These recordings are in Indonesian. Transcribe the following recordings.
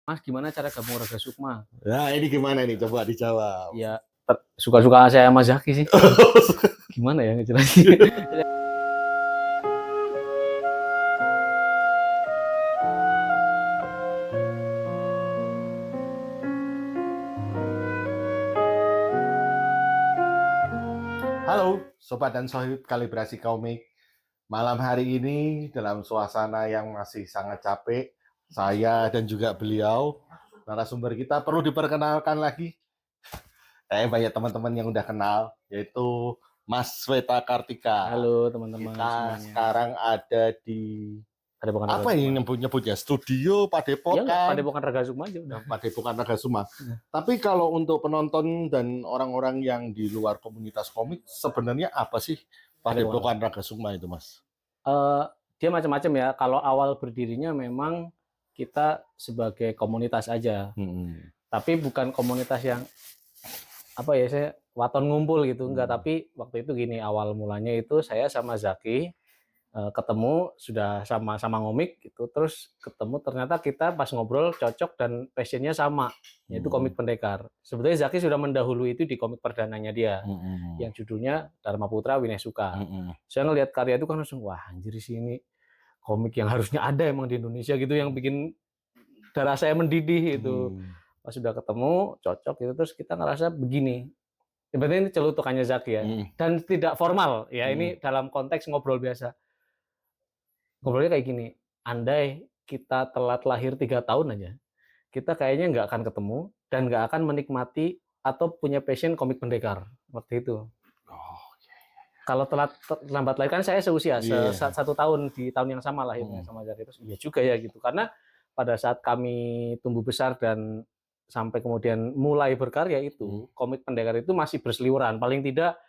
Mas, gimana cara gabung Raga Sukma? Nah, ini gimana nih? Coba dijawab. Ya, suka-suka saya sama Zaki sih. Gimana ya ngejelasin? Halo, Sobat dan Sohib Kalibrasi Komik. Malam hari ini dalam suasana yang masih sangat capek, saya dan juga beliau, narasumber kita perlu diperkenalkan lagi. Banyak teman-teman yang udah kenal, yaitu Mas Sweta Kartika. Halo teman-teman Kita semuanya. sekarang ada di Padepokan Raga apa Sukma. ini nyebutnya? Studio Ya, Padepokan. Padepokan Raga Sukma aja udah. Padepokan Raga Sukma. Tapi kalau untuk penonton dan orang-orang yang di luar komunitas komik, sebenarnya apa sih Padepokan Raga Sukma itu, Mas? Dia macam-macam ya. Kalau awal berdirinya memang kita sebagai komunitas aja. Tapi bukan komunitas yang apa ya, saya waton ngumpul gitu, enggak. Tapi waktu itu gini, awal mulanya itu saya sama Zaki ketemu, sudah sama-sama ngomik gitu, terus ketemu ternyata kita pas ngobrol cocok dan passionnya sama, yaitu komik pendekar. Sebetulnya Zaki sudah mendahului itu di komik perdananya dia, yang judulnya Dharma Putra Wineh Suka. Saya ngelihat karya itu kan langsung, wah anjir sih, ini komik yang harusnya ada emang di Indonesia gitu, yang bikin darah saya mendidih gitu. Pas sudah ketemu, cocok gitu, terus kita ngerasa begini. Sebenarnya ini celutukannya Zaki ya, dan tidak formal ya, ini dalam konteks ngobrol biasa. Ngobrolnya kayak gini, andai kita telat lahir 3 tahun aja, kita kayaknya nggak akan ketemu dan nggak akan menikmati atau punya passion komik pendekar waktu itu. Kalau lambat lahir kan saya seusia, 1 tahun di tahun yang sama lahirnya sama Zaki. Terus iya juga ya gitu, karena pada saat kami tumbuh besar dan sampai kemudian mulai berkarya itu, komik pendekar itu masih berseliweran, paling tidak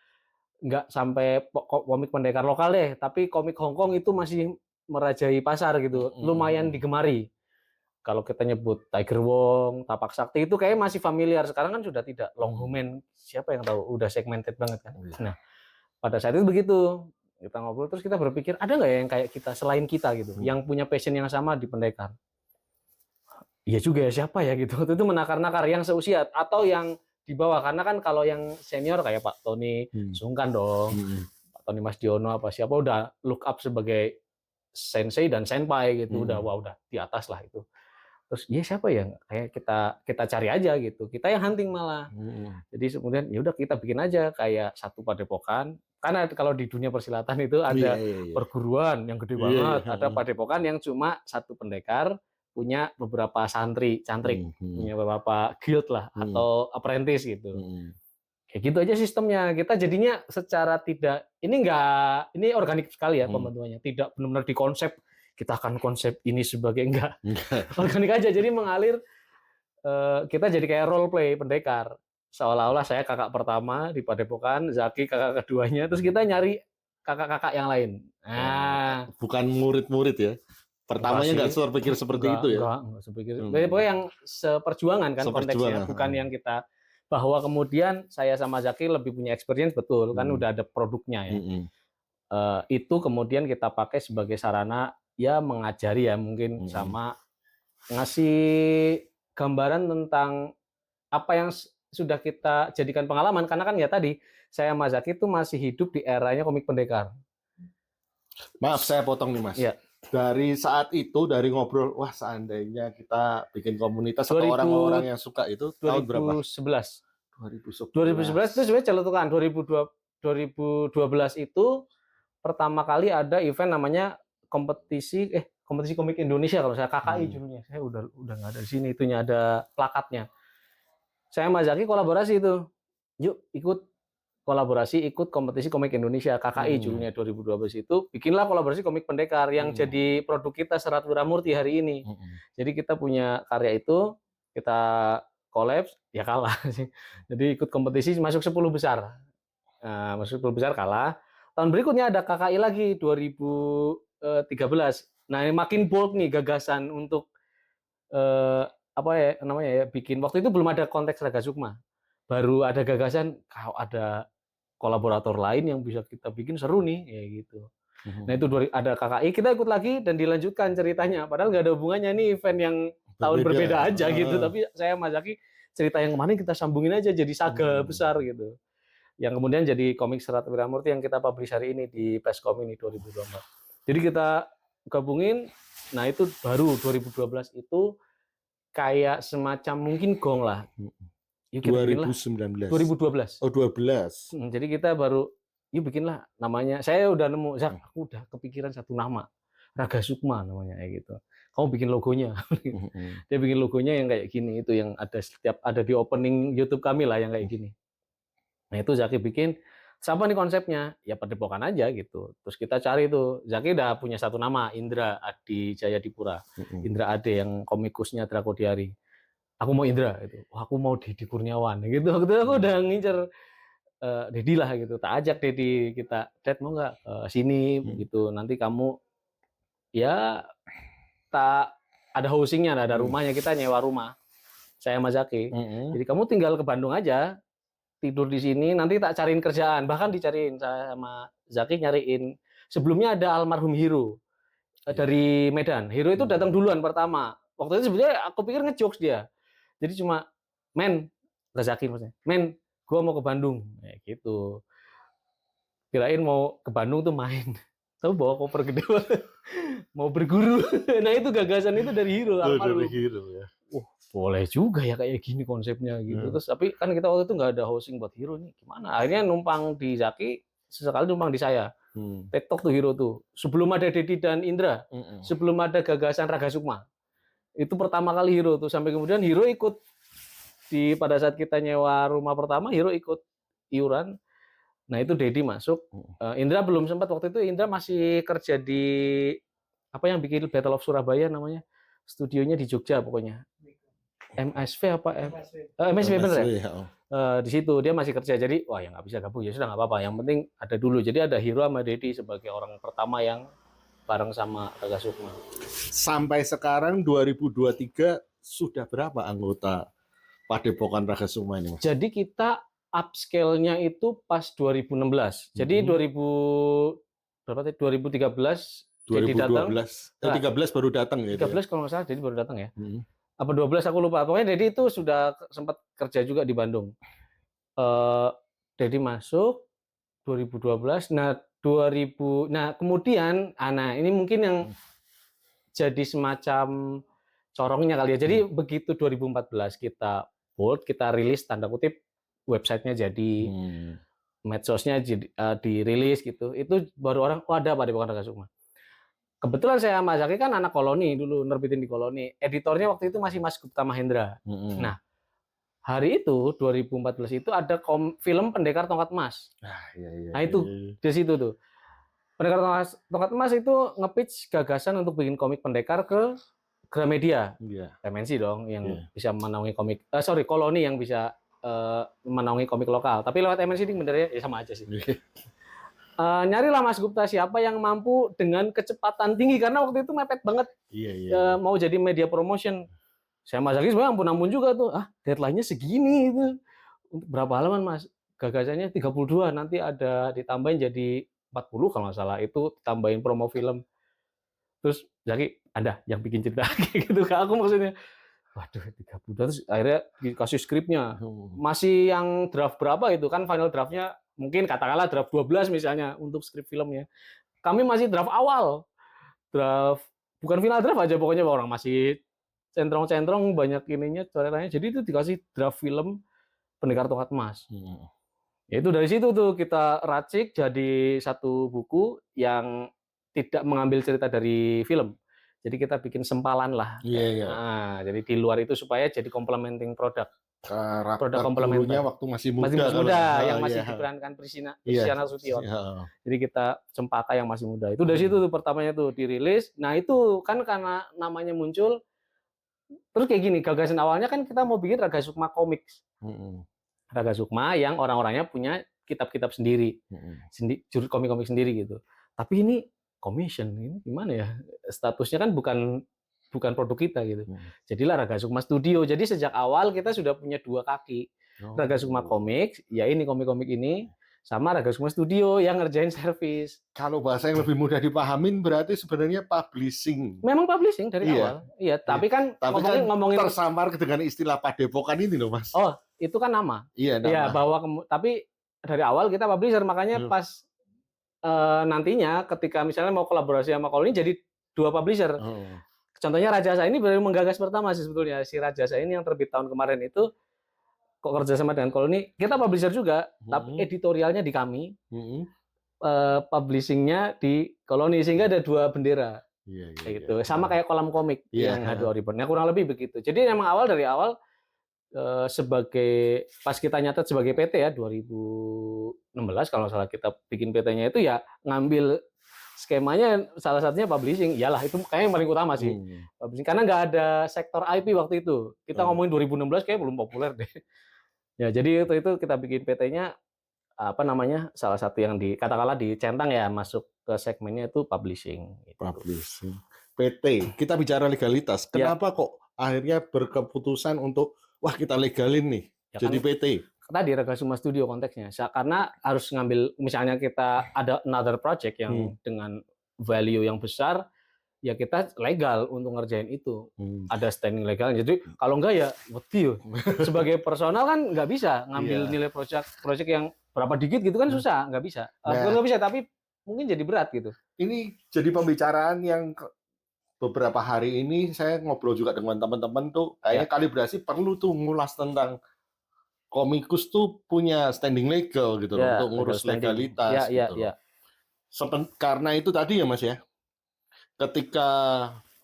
nggak sampai komik pendekar lokal deh, tapi komik Hongkong itu masih merajai pasar gitu, lumayan digemari. Kalau kita nyebut Tiger Wong, Tapak Sakti itu kayaknya masih familiar. Sekarang kan sudah tidak. Longhuman, siapa yang tahu? Udah segmented banget kan. Nah, pada saat itu begitu. Kita ngobrol, terus kita berpikir, ada nggak ya yang kayak kita, selain kita gitu, yang punya passion yang sama di pendekar? Iya juga ya, siapa ya gitu. Itu menakar-nakar yang seusia atau yang di bawah. Karena kan kalau yang senior kayak Pak Tony Sungkan dong, Pak Tony Mas Diono apa siapa udah look up sebagai sensei dan senpai gitu, udah di atas lah itu. Terus ya siapa ya, kayak kita cari aja gitu, kita yang hunting malah. Jadi kemudian ya udah kita bikin aja kayak satu padepokan, karena kalau di dunia persilatan itu ada perguruan yang gede banget, ada padepokan yang cuma satu pendekar punya beberapa cantrik, punya beberapa guild lah atau apprentice gitu. Kayak gitu aja sistemnya. Kita jadinya secara tidak, ini organik sekali ya pembentukannya. Tidak benar-benar dikonsep, kita akan konsep ini sebagai enggak. Organik aja, jadi mengalir. Kita jadi kayak role play pendekar. Seolah-olah saya kakak pertama di Padepokan, Zaki kakak keduanya, terus kita nyari kakak-kakak yang lain. Nah, bukan murid-murid ya. Pertamanya nggak berpikir seperti itu ya. Enggak sepikir. Pokoknya yang seperjuangan kan konteksnya, bukan yang kita, bahwa kemudian saya sama Zaki lebih punya experience, betul kan udah ada produknya ya. Itu kemudian kita pakai sebagai sarana ya mengajari ya mungkin, sama ngasih gambaran tentang apa yang sudah kita jadikan pengalaman, karena kan ya tadi saya sama Zaki itu masih hidup di eranya komik pendekar. Maaf saya potong nih Mas. Ya. Dari saat itu, dari ngobrol, wah seandainya kita bikin komunitas atau orang-orang yang suka itu, tahun berapa? 2011. 2011 itu sebenarnya celutukan. 2012 itu pertama kali ada event namanya kompetisi komik Indonesia, kalau saya KKI judulnya. Saya udah nggak ada di sini, itunya ada plakatnya. Saya sama Zaki kolaborasi itu. Yuk ikut kolaborasi, ikut kompetisi komik Indonesia, KKI judulnya 2012 itu. Bikinlah kolaborasi komik pendekar yang jadi produk kita Serat Wiramurti hari ini. Jadi kita punya karya itu, kita kolaps, ya kalah sih. Jadi ikut kompetisi masuk 10 besar. Nah, masuk 10 besar kalah. Tahun berikutnya ada KKI lagi 2013. Nah, ini makin bold nih gagasan untuk apa ya namanya ya, bikin. Waktu itu belum ada konteks Raga Sukma. Baru ada gagasan kalau ada kolaborator lain yang bisa kita bikin seru nih, kayak gitu. Nah itu ada KKI, kita ikut lagi dan dilanjutkan ceritanya. Padahal nggak ada hubungannya nih event yang tahun berbeda aja gitu. Tapi saya sama Zaki cerita yang kemarin kita sambungin aja jadi saga besar gitu. Yang kemudian jadi komik Serat Wiramurti yang kita publish hari ini di Peskom ini 2024. Jadi kita gabungin, nah itu baru 2012 itu kayak semacam mungkin gong lah. Yuk 2019. 2012. Oh 12. Jadi kita baru, yuk bikinlah namanya. Saya udah nemu, Zak, aku udah kepikiran satu nama, Raga Sukma namanya kayak gitu. Kamu bikin logonya. Dia bikin logonya yang kayak gini, itu yang ada di opening YouTube kami lah yang kayak gini. Nah itu Zaki bikin. Siapa nih konsepnya? Ya Padepokan aja gitu. Terus kita cari tuh. Zaki udah punya satu nama, Indra Adi Jayadipura. Indra Ade yang komikusnya Drakodiari. Aku mau Indra gitu. Aku mau Deddy Kurniawan gitu. Waktu itu aku udah ngincer Deddy lah gitu. Tak ajak Deddy, kita, Dad mau nggak sini gitu. Nanti kamu ya tak ada hostingnya, ada rumahnya, kita nyewa rumah. Saya sama Zaki. Jadi kamu tinggal ke Bandung aja, tidur di sini, nanti tak cariin kerjaan. Bahkan dicariin, saya sama Zaki nyariin. Sebelumnya ada almarhum Hiro dari Medan. Hiro itu datang duluan pertama. Waktu itu sebenarnya aku pikir ngejokes dia. Jadi cuma, men, Zaki maksudnya, men, gue mau ke Bandung, kayak gitu. Kirain mau ke Bandung tuh main, tahu bawa koper gede banget, mau berguru. Nah itu gagasan itu dari Hiro. Dari Hiro ya. Boleh juga ya kayak gini konsepnya gitu. Terus tapi kan kita waktu itu nggak ada hosting buat Hiro nih, gimana? Akhirnya numpang di Zaki, sesekali numpang di saya. TikTok tuh Hiro tuh. Sebelum ada Deddy dan Indra, sebelum ada gagasan Raga Sukma. Itu pertama kali Hiro tuh, sampai kemudian Hiro ikut pada saat kita nyewa rumah pertama, Hiro ikut iuran. Nah itu Deddy masuk, Indra belum sempat waktu itu. Indra masih kerja di apa yang bikin Battle of Surabaya namanya, studionya di Jogja pokoknya. MSV apa MSV bener ya? Di situ dia masih kerja, jadi wah ya nggak bisa gabung, ya sudah nggak apa-apa. Yang penting ada dulu. Jadi ada Hiro sama Deddy sebagai orang pertama yang bareng sama Raga Sukma. Sampai sekarang 2023 sudah berapa anggota Padepokan Raga Sukma ini, Mas? Jadi kita upscale-nya itu pas 2016. Jadi 2013 Deddy datang. 13 baru datang ya. 13 kalau nggak salah Deddy baru datang ya. Apa 12 aku lupa. Pokoknya Deddy itu sudah sempat kerja juga di Bandung. Deddy masuk 2012. Nah kemudian ini mungkin yang jadi semacam corongnya kali ya. Jadi begitu 2014 kita bold, kita rilis tanda kutip, websitenya jadi, medsosnya dirilis gitu. Itu baru orang, ada Padepokan Raga Sukma. Kebetulan saya sama Zaki kan anak Koloni dulu, nerbitin di Koloni. Editornya waktu itu masih Mas Gupta Mahendra. Nah, hari itu 2014 itu ada film Pendekar Tongkat Emas. Nah itu di situ tuh. Pendekar Tongkat Emas itu nge-pitch gagasan untuk bikin komik pendekar ke Gramedia. MNC dong yang bisa menaungi komik. Koloni yang bisa menaungi komik lokal. Tapi lewat MNC ini benernya ya sama aja sih. Nyarilah Mas Gupta siapa yang mampu dengan kecepatan tinggi, karena waktu itu mepet banget. Mau jadi media promotion. Saya Mas Zaki sebenarnya ampun-ampun juga tuh. Deadline-nya segini itu. Untuk berapa halaman Mas? Gagasannya 32, nanti ada ditambahin jadi 40 kalau nggak salah. Itu tambahin promo film. Terus Zaki, ada yang bikin cerita kayak gitu ke aku maksudnya. Waduh, 32. Terus akhirnya dikasih skripnya. Masih yang draft berapa itu kan, final draftnya mungkin katakanlah draft 12 misalnya untuk skrip filmnya. Kami masih draft awal. Draft, bukan final draft aja pokoknya, orang masih centrong-centrong banyak ininya, coretannya. Jadi itu dikasih draft film Pendekar Tongkat Emas. Itu dari situ tuh kita racik jadi satu buku yang tidak mengambil cerita dari film. Jadi kita bikin sempalan lah. Nah, jadi di luar itu supaya jadi complementing produk. Produk komplementernya waktu masih muda, yang masih diperankan Prisiana Sution. Jadi kita cempaka yang masih muda. Itu dari situ tuh pertamanya tuh dirilis. Nah itu kan karena namanya muncul, terus kayak gini, gagasan awalnya kan kita mau bikin Raga Sukma Comics. Raga Sukma yang orang-orangnya punya kitab-kitab sendiri, komik-komik sendiri gitu. Tapi ini commission, ini gimana ya? Statusnya kan bukan produk kita gitu. Jadilah Raga Sukma Studio. Jadi sejak awal kita sudah punya dua kaki. Raga Sukma Comics, ya ini komik-komik ini, sama Raga Sukma Studio yang ngerjain servis. Kalau bahasa yang lebih mudah dipahamin berarti sebenarnya publishing. Memang publishing dari awal. Iya, tapi kan ngomongin tersamar dengan istilah Padepokan ini loh, Mas. Oh, itu kan nama. Iya, nama. Iya, tapi dari awal kita publisher, makanya pas nantinya ketika misalnya mau kolaborasi sama Koloni jadi 2 publisher. Contohnya Rajasa ini baru menggagas pertama sih sebetulnya. Si Rajasa ini yang terbit tahun kemarin itu kok kerjasama dengan Koloni, kita publisher juga, tapi editorialnya di kami, publishingnya di Koloni, sehingga ada 2 bendera. Gitu. Sama kayak kolam komik yang H2O Reborn. Kurang lebih begitu. Jadi memang dari awal sebagai pas kita nyatet sebagai PT ya 2016 kalau salah kita bikin PT-nya itu ya ngambil skemanya salah satunya publishing. Iyalah itu kayaknya yang paling utama sih. Publishing karena nggak ada sektor IP waktu itu. Kita ngomongin 2016 kayak belum populer deh. Ya, jadi itu kita bikin PT-nya salah satu yang katakanlah dicentang ya masuk ke segmennya itu publishing. Gitu. Publishing. PT, kita bicara legalitas. Kenapa kok akhirnya berkeputusan untuk wah kita legalin nih ya, jadi kan, PT? Tadi Raga Sukma Studio konteksnya. Karena harus ngambil misalnya kita ada another project yang dengan value yang besar, ya kita legal untuk ngerjain itu. Ada standing legal. Jadi kalau enggak ya wedi. Sebagai personal kan nggak bisa ngambil nilai project yang berapa dikit gitu kan susah, nggak bisa. Bukan nggak bisa, tapi mungkin jadi berat gitu. Ini jadi pembicaraan yang beberapa hari ini saya ngobrol juga dengan teman-teman tuh kayaknya kalibrasi perlu tuh ngulas tentang komikus tuh punya standing legal gitu loh untuk ngurus legalitas gitu loh. Karena itu tadi ya Mas ya. Ketika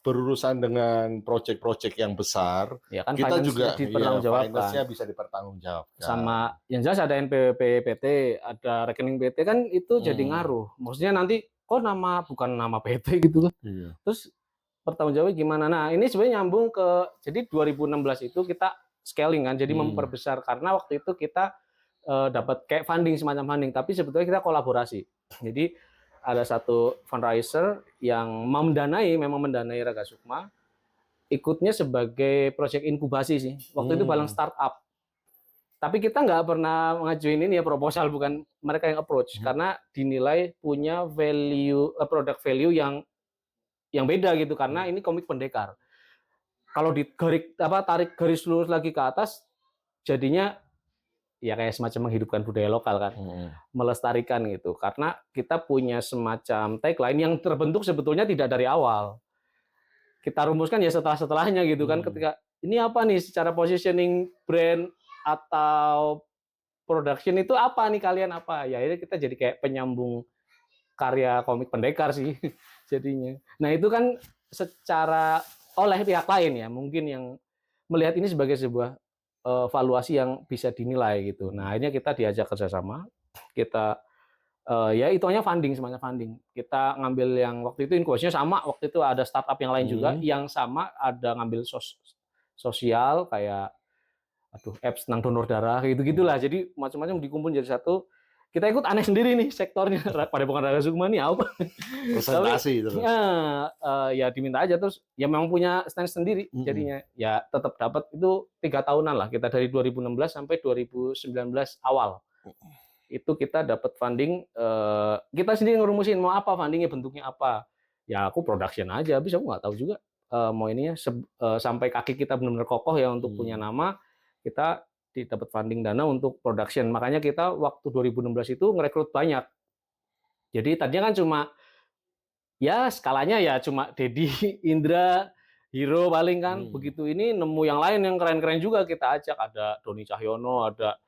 berurusan dengan proyek-proyek yang besar, ya kan kita juga finance-nya bisa dipertanggungjawabkan. Sama yang jelas ada NPWP PT, ada rekening PT kan itu jadi ngaruh. Maksudnya nanti kok bukan nama PT gitu kan. Terus pertanggungjawabnya gimana? Nah, ini sebenarnya nyambung jadi 2016 itu kita scaling kan, jadi memperbesar karena waktu itu kita dapat kayak funding, semacam funding, tapi sebetulnya kita kolaborasi. Jadi ada satu fundraiser yang memang mendanai Raga Sukma, ikutnya sebagai proyek inkubasi sih. Waktu itu bareng startup. Tapi kita nggak pernah ngajuin ini ya proposal, bukan mereka yang approach, karena dinilai punya value, product value yang beda gitu, karena ini komik pendekar. Kalau tarik garis lurus lagi ke atas, jadinya ya kayak semacam menghidupkan budaya lokal kan, melestarikan gitu. Karena kita punya semacam tagline yang terbentuk sebetulnya tidak dari awal. Kita rumuskan ya setelahnya gitu kan, ketika ini apa nih secara positioning brand atau production itu apa nih kalian apa? Ya ini kita jadi kayak penyambung karya komik pendekar sih jadinya. Nah itu kan secara oleh pihak lain ya mungkin yang melihat ini sebagai sebuah valuasi yang bisa dinilai gitu. Nah akhirnya kita diajak kerjasama, kita ya hitungannya semacam funding. Kita ngambil yang waktu itu inkubasinya sama, waktu itu ada startup yang lain juga yang sama, ada ngambil sosial kayak apps tentang donor darah gitu-gitulah. Jadi macam-macam dikumpul jadi satu. Kita ikut aneh sendiri nih sektornya. Padepokan Raga Sukma nih apa? Presentasi terus. Ya diminta aja terus. Ya memang punya stand sendiri jadinya. Ya tetap dapat itu 3 tahunan lah. Kita dari 2016 sampai 2019 awal. Itu kita dapat funding. Kita sendiri ngerumusin mau apa fundingnya, bentuknya apa. Ya aku production aja. Habis aku nggak tahu juga mau ininya sampai kaki kita benar-benar kokoh ya untuk punya nama. Kita dapat funding dana untuk production. Makanya kita waktu 2016 itu ngerekrut banyak. Jadi tadinya kan cuma ya skalanya ya cuma Dedi, Indra, Hero paling kan. Begitu ini nemu yang lain yang keren-keren juga kita ajak. Ada Doni Cahyono, ada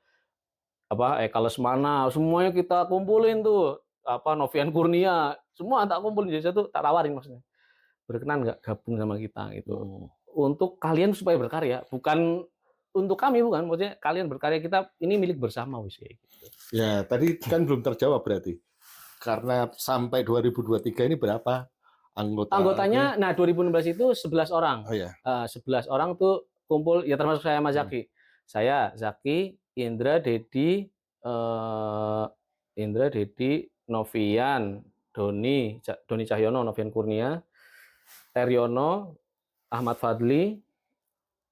Eka Lesmana, semuanya kita kumpulin tuh. Novian Kurnia, semua tak kumpulin jadi satu, tak tawarin maksudnya. Berkenan nggak gabung sama kita gitu. Untuk kalian supaya berkarya, bukan untuk kami, bukan, maksudnya kalian berkarya, kita ini milik bersama wis gitu. Ya, tadi kan belum terjawab berarti. Karena sampai 2023 ini berapa anggotanya? Nah, 2016 itu 11 orang. Oh ya. 11 orang tuh kumpul ya termasuk saya sama Zaki. Saya, Zaki, Indra, Dedi, Novian, Doni Cahyono, Novian Kurnia, Teryono, Ahmad Fadli,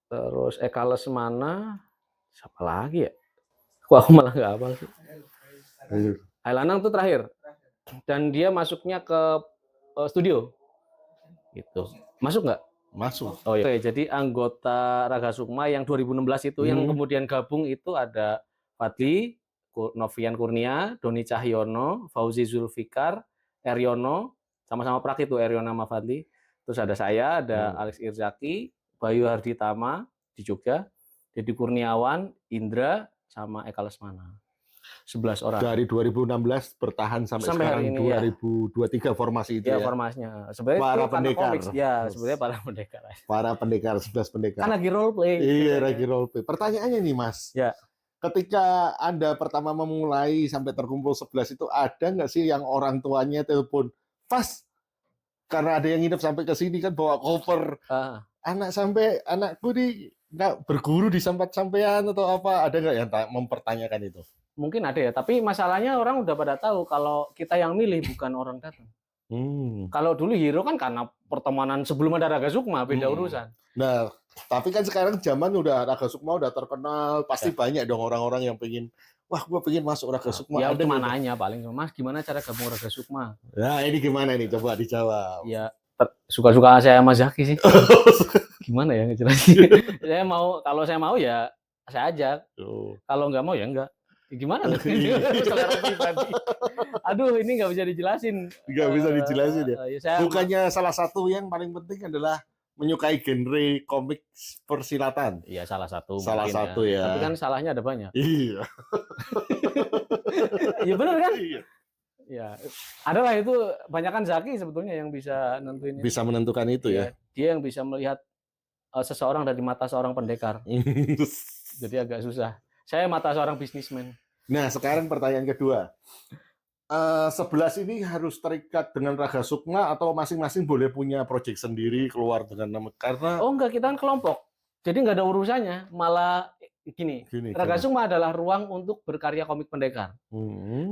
terus Eka Lesmana, siapa lagi ya? Aku malah nggak hafal sih. Hailanang itu terakhir. Dan dia masuknya ke studio. Gitu. Masuk nggak? Masuk. Oh iya. Oke, jadi anggota Raga Sukma yang 2016 itu yang kemudian gabung itu ada Fadli, Novian Kurnia, Doni Cahyono, Fauzi Zulfikar, Eryono, sama-sama Prak itu Eryono sama Fadli. Terus ada saya, ada Alex Irzaki, Bayu Harditama di Jogja, Deddy Kurniawan, Indra, sama Eka Lesmana. 11 orang. Dari 2016 bertahan sampai sekarang hari ini, 2023 formasi itu ya. Ya, formasinya. Sebenarnya para itu pendekar. Komik. Ya, sebenarnya para pendekar. Para pendekar, 11 pendekar. Kan lagi role play. Iya, lagi role play. Pertanyaannya nih, Mas. Ya. Ketika Anda pertama memulai sampai terkumpul 11 itu, ada nggak sih yang orang tuanya telepon, "Pas, karena ada yang nginep sampai ke sini kan bawa koper. Anakku nih nggak berguru di sampean atau apa?" Ada nggak yang mempertanyakan itu? Mungkin ada ya, tapi masalahnya orang udah pada tahu kalau kita yang milih bukan orang datang. Kalau dulu Hero kan karena pertemanan sebelum ada Raga Sukma, beda urusan. Nah, tapi kan sekarang zaman udah Raga Sukma udah terkenal, pasti banyak dong orang-orang yang pengen, wah gue pengen masuk Raga Sukma. Ya cuma nanya paling, Mas gimana cara gabung Raga Sukma? Nah ini gimana nih, coba dijawab. Ya suka-suka saya Mas Zaki sih. Gimana ya ngejelasin? Kalau saya mau ya saya ajak. Kalau nggak mau ya enggak. Gimana? Aduh, ini nggak bisa dijelasin. Nggak bisa dijelasin ya. Bukannya salah satu yang paling penting adalah menyukai genre komik persilatan. Iya, salah satu. Salah satu ya. Tapi kan salahnya ada banyak. Iya. Iya benar kan? Iya. Ya, adalah itu banyakan Zaki sebetulnya yang bisa nentuin. Bisa menentukan itu ya. Dia yang bisa melihat seseorang dari mata seorang pendekar. Jadi agak susah. Saya mata seorang bisnismen. Nah, sekarang pertanyaan kedua. 11 ini harus terikat dengan Raga Sukma atau masing-masing boleh punya proyek sendiri keluar dengan nama? Karena enggak, kita kan kelompok. Jadi nggak ada urusannya. Malah gini Raga Sukma adalah ruang untuk berkarya komik pendekar.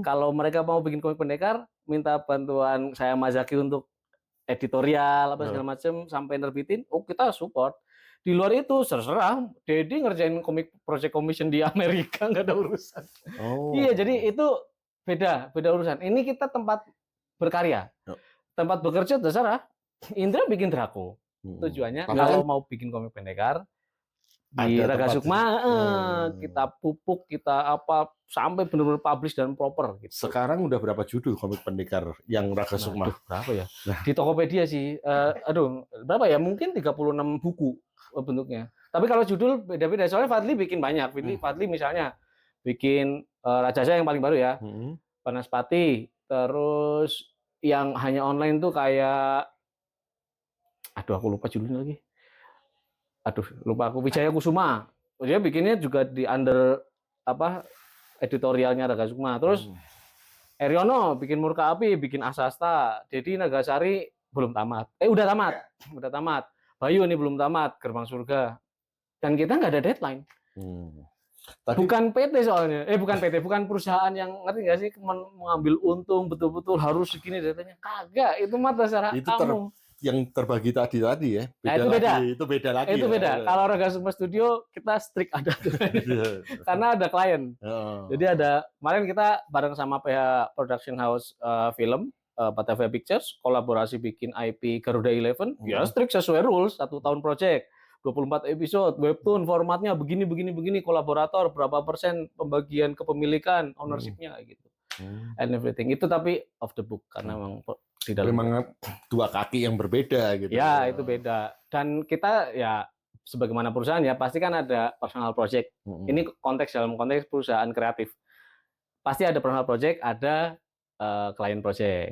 Kalau mereka mau bikin komik pendekar, minta bantuan saya Mas Zaki untuk editorial apa segala macam sampai nerbitin, kita support. Di luar itu terserah, Dedi ngerjain komik project commission di Amerika, nggak ada urusan. Iya, jadi itu beda urusan. Ini kita tempat berkarya, tempat bekerja terserah. Indra bikin Draco, tujuannya kalau mau bikin komik pendekar di Raga Sukma, kita pupuk, kita apa sampai benar-benar publish dan proper. Gitu. Sekarang udah berapa judul komik pendekar yang Raga Sukma? Berapa ya? Di Tokopedia sih, berapa ya? Mungkin 36 buku bentuknya. Tapi kalau judul beda-beda. Soalnya Fadli bikin banyak. Fadli misalnya bikin Rajasa yang paling baru ya, Banaspati. Terus yang hanya online tuh kayak, aku lupa judulnya lagi. Lupa aku. Wijaya Kusuma. Dia bikinnya juga di under editorialnya Raga Sukma. Terus Eryono bikin Murka Api, bikin Asasta. Dedi Nagasari belum tamat. Udah tamat. Bayu ini belum tamat, Gerbang Surga. Dan kita nggak ada deadline. Bukan PT soalnya. Bukan perusahaan yang ngerti nggak sih mengambil untung betul-betul harus segini datanya. Kagak, itu mah terserah kamu. Yang terbagi tadi ya. Itu beda lagi. Kalau Raga Sukma Studio kita strict ada karena ada klien. Jadi kemarin kita bareng sama PH Production House Film, Batavia Pictures, kolaborasi bikin IP Garuda Eleven, ya strict sesuai rules, 1 tahun project, 24 episode, webtoon, formatnya begini, kolaborator, berapa persen pembagian kepemilikan, ownership-nya kayak gitu. And everything. Itu tapi off the book, karena memang di dalam memang 2 kaki yang berbeda gitu. Ya, itu beda. Dan kita ya sebagaimana perusahaan ya pasti kan ada personal project. Ini dalam konteks perusahaan kreatif. Pasti ada personal project, ada client project.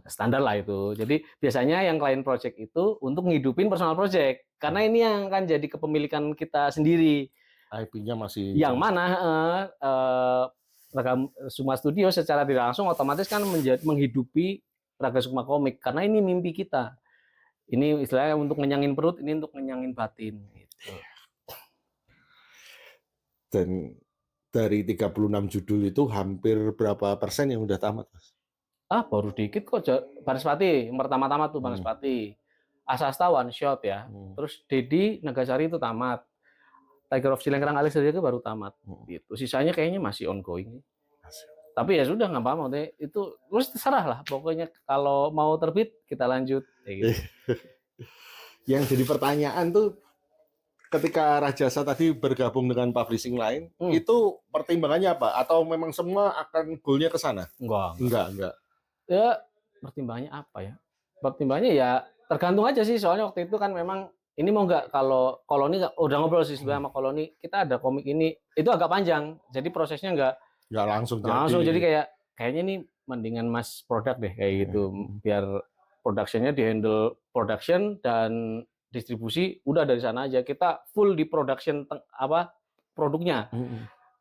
Standar lah itu. Jadi biasanya yang client project itu untuk ngidupin personal project. Karena ini yang akan jadi kepemilikan kita sendiri. IP-nya masih yang mana Raga Sukma Studio secara tidak langsung otomatis kan menghidupi Raga Sukma Komik, karena ini mimpi kita. Ini istilahnya untuk ngenyangin perut, ini untuk ngenyangin batin. Gitu. Dan dari 36 judul itu hampir berapa persen yang udah tamat, Mas? Baru dikit kok. Banaspati, pertama-tama tuh Banaspati. Asasta one shot ya. Terus Dedi Nagasari itu tamat. Tiger of Cilengkrang Alex itu baru tamat. Gitu. Sisanya kayaknya masih ongoing. Tapi ya sudah nggak apa-apa, itu terus terserah lah. Pokoknya kalau mau terbit kita lanjut. Gitu. Yang jadi pertanyaan tuh ketika Rajasa tadi bergabung dengan publishing lain, itu pertimbangannya apa? Atau memang semua akan goalnya ke sana? Enggak. Ya pertimbangannya apa ya? Pertimbangannya ya tergantung aja sih. Soalnya waktu itu kan memang ini mau nggak kalau Koloni udah ngobrol sih sebenarnya sama Koloni, kita ada komik ini itu agak panjang. Jadi prosesnya nggak langsung jadi kayaknya ini mendingan Mas produk deh kayak gitu. Biar productionnya dihandle production dan distribusi udah dari sana aja, kita full di production produknya.